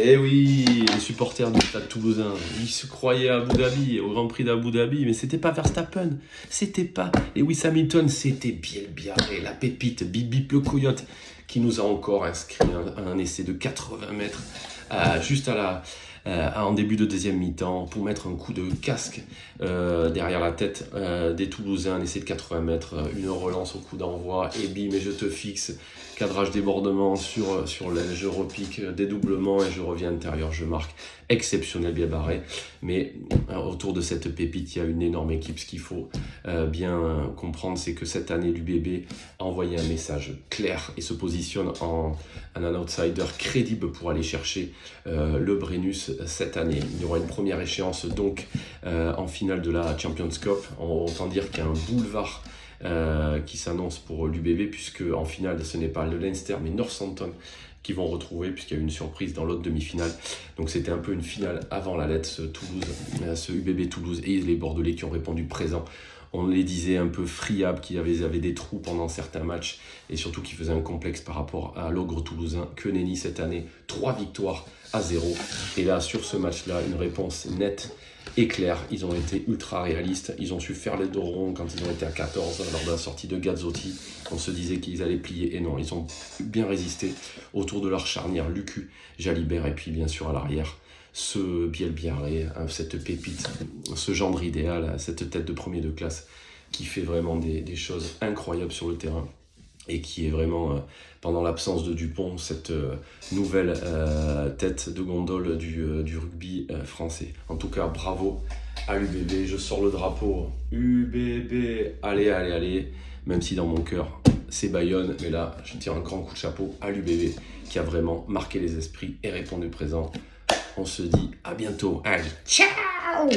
Eh oui, les supporters du Stade Toulousain, ils se croyaient à Abu Dhabi, au Grand Prix d'Abu Dhabi, mais c'était pas Verstappen, c'était pas Lewis Hamilton, c'était Biel Biarré, la pépite, Bip Bip le coyote, qui nous a encore inscrit un essai de 80 mètres juste en début de deuxième mi-temps pour mettre un coup de casque derrière la tête des Toulousains, un essai de 80 mètres, une relance au coup d'envoi, et bim, et je te fixe, cadrage débordement sur l'aile, je repique, dédoublement et je reviens intérieur, je marque. Exceptionnel, bien barré, mais autour de cette pépite, il y a une énorme équipe. Ce qu'il faut bien comprendre, c'est que cette année, l'UBB a envoyé un message clair et se positionne en un outsider crédible pour aller chercher le Brennus cette année. Il y aura une première échéance donc en finale de la Champions Cup. Autant dire qu'il y a un boulevard qui s'annonce pour l'UBB, puisque en finale, ce n'est pas le Leinster mais Northampton qui vont retrouver, puisqu'il y a eu une surprise dans l'autre demi-finale. Donc c'était un peu une finale avant la lettre, ce UBB Toulouse et les Bordelais qui ont répondu présent. On les disait un peu friables, qui avaient des trous pendant certains matchs, et surtout qui faisaient un complexe par rapport à l'ogre toulousain. Que nenni cette année, 3 victoires à 0. Et là, sur ce match-là, une réponse nette et claire. Ils ont été ultra réalistes. Ils ont su faire les dos ronds quand ils ont été à 14 lors de la sortie de Gazzotti. On se disait qu'ils allaient plier, et non, ils ont bien résisté autour de leur charnière Lucu, Jalibert, et puis bien sûr à l'arrière ce Biel Biarré, cette pépite, ce gendre idéal, cette tête de premier de classe qui fait vraiment des choses incroyables sur le terrain et qui est vraiment, pendant l'absence de Dupont, cette nouvelle tête de gondole du rugby français. En tout cas, bravo à l'UBB, je sors le drapeau. UBB, allez, allez, allez, même si dans mon cœur, c'est Bayonne, mais là, je tire un grand coup de chapeau à l'UBB qui a vraiment marqué les esprits et répondu présent. On se dit à bientôt. Allez, ciao!